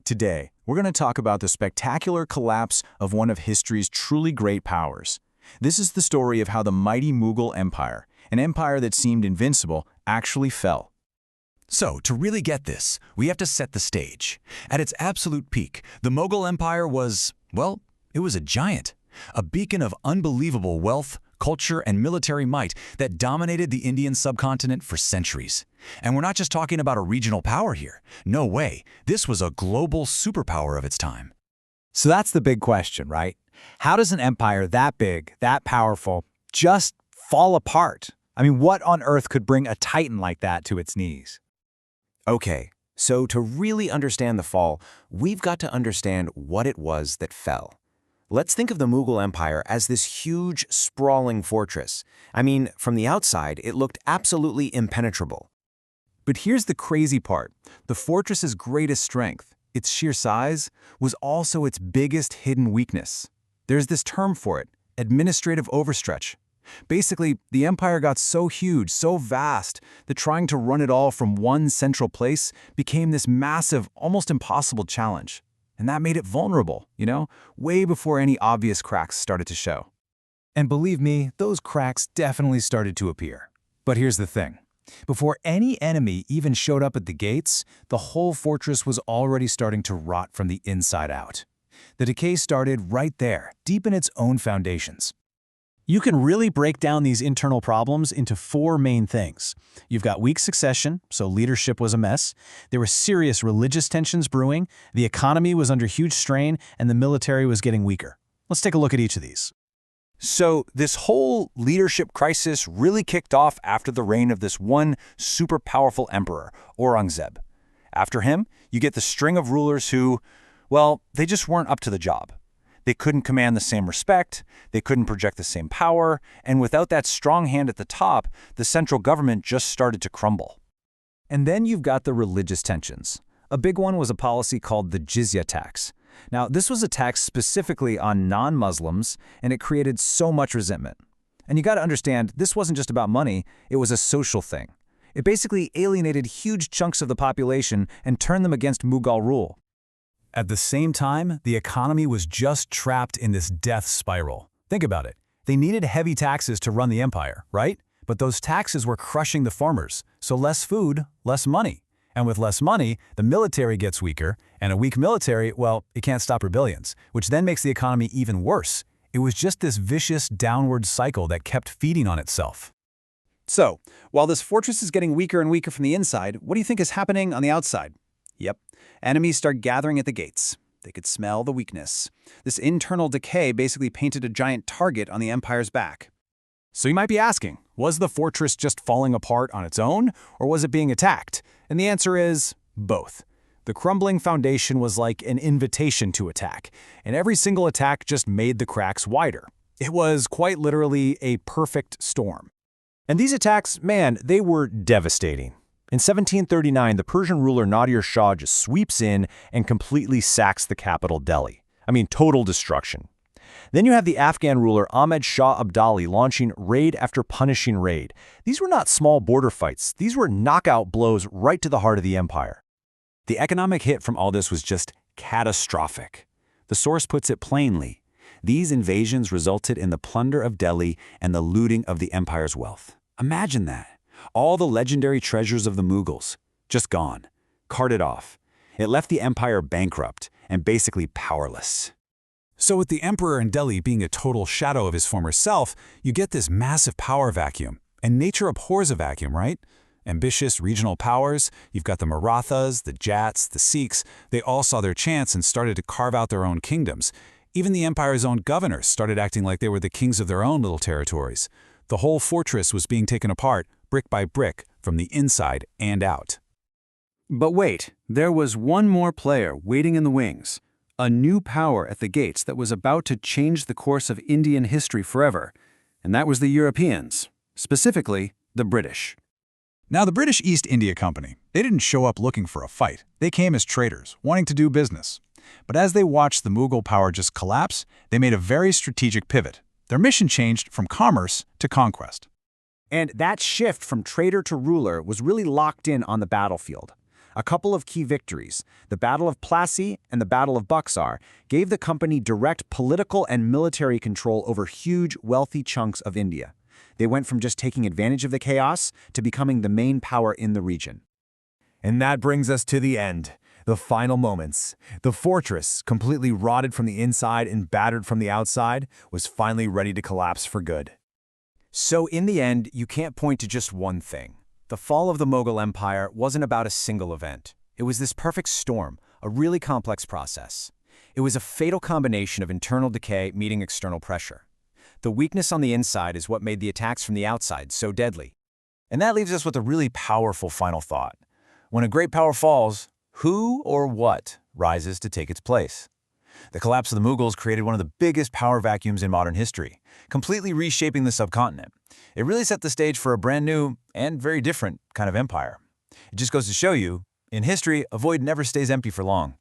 Today, we're going to talk about the spectacular collapse of one of history's truly great powers. This is the story of how the mighty Mughal Empire, an empire that seemed invincible, actually fell. So, to really get this, we have to set the stage. At its absolute peak, the Mughal Empire was, well, it was a giant. A beacon of unbelievable wealth, culture, and military might that dominated the Indian subcontinent for centuries. And we're not just talking about a regional power here. No way. This was a global superpower of its time. So that's the big question, right? How does an empire that big, that powerful, just fall apart? I mean, what on earth could bring a titan like that to its knees? Okay, so to really understand the fall, we've got to understand what it was that fell. Let's think of the Mughal Empire as this huge, sprawling fortress. I mean, from the outside, it looked absolutely impenetrable. But here's the crazy part. The fortress's greatest strength, its sheer size, was also its biggest hidden weakness. There's this term for it, administrative overstretch. Basically, the empire got so huge, so vast, that trying to run it all from one central place became this massive, almost impossible challenge. And that made it vulnerable, way before any obvious cracks started to show. And believe me, those cracks definitely started to appear. But here's the thing. Before any enemy even showed up at the gates, the whole fortress was already starting to rot from the inside out. The decay started right there, deep in its own foundations. You can really break down these internal problems into four main things. You've got weak succession, so leadership was a mess. There were serious religious tensions brewing, the economy was under huge strain, and the military was getting weaker. Let's take a look at each of these. So this whole leadership crisis really kicked off after the reign of this one super powerful emperor, Aurangzeb. After him, you get the string of rulers who, well, they just weren't up to the job. They couldn't command the same respect, they couldn't project the same power, and without that strong hand at the top, the central government just started to crumble. And then you've got the religious tensions. A big one was a policy called the jizya tax. Now, this was a tax specifically on non-Muslims, and it created so much resentment. And you got to understand, this wasn't just about money, it was a social thing. It basically alienated huge chunks of the population and turned them against Mughal rule. At the same time, the economy was just trapped in this death spiral. Think about it. They needed heavy taxes to run the empire, right? But those taxes were crushing the farmers, so less food, less money. And with less money, the military gets weaker, and a weak military, well, it can't stop rebellions, which then makes the economy even worse. It was just this vicious downward cycle that kept feeding on itself. So, while this fortress is getting weaker and weaker from the inside, what do you think is happening on the outside? Yep, enemies start gathering at the gates. They could smell the weakness. This internal decay basically painted a giant target on the empire's back. So you might be asking, was the fortress just falling apart on its own, or was it being attacked? And the answer is both. The crumbling foundation was like an invitation to attack, and every single attack just made the cracks wider. It was quite literally a perfect storm. And these attacks, man, they were devastating. In 1739, the Persian ruler Nadir Shah just sweeps in and completely sacks the capital, Delhi. I mean, total destruction. Then you have the Afghan ruler Ahmed Shah Abdali launching raid after punishing raid. These were not small border fights. These were knockout blows right to the heart of the empire. The economic hit from all this was just catastrophic. The source puts it plainly. These invasions resulted in the plunder of Delhi and the looting of the empire's wealth. Imagine that. All the legendary treasures of the Mughals, just gone, carted off. It left the empire bankrupt and basically powerless. So with the emperor in Delhi being a total shadow of his former self, you get this massive power vacuum. And nature abhors a vacuum, right? Ambitious regional powers, you've got the Marathas, the Jats, the Sikhs, they all saw their chance and started to carve out their own kingdoms. Even the empire's own governors started acting like they were the kings of their own little territories. The whole fortress was being taken apart, brick by brick, from the inside and out. But wait, there was one more player waiting in the wings. A new power at the gates that was about to change the course of Indian history forever. And that was the Europeans, specifically the British. Now, the British East India Company, they didn't show up looking for a fight. They came as traders, wanting to do business. But as they watched the Mughal power just collapse, they made a very strategic pivot. Their mission changed from commerce to conquest. And that shift from trader to ruler was really locked in on the battlefield. A couple of key victories, the Battle of Plassey and the Battle of Buxar, gave the company direct political and military control over huge, wealthy chunks of India. They went from just taking advantage of the chaos to becoming the main power in the region. And that brings us to the end. The final moments. The fortress, completely rotted from the inside and battered from the outside, was finally ready to collapse for good. So in the end, you can't point to just one thing. The fall of the Mughal Empire wasn't about a single event. It was this perfect storm, a really complex process. It was a fatal combination of internal decay meeting external pressure. The weakness on the inside is what made the attacks from the outside so deadly. And that leaves us with a really powerful final thought. When a great power falls, who or what rises to take its place? The collapse of the Mughals created one of the biggest power vacuums in modern history, completely reshaping the subcontinent. It really set the stage for a brand new and very different kind of empire. It just goes to show you, in history, a void never stays empty for long.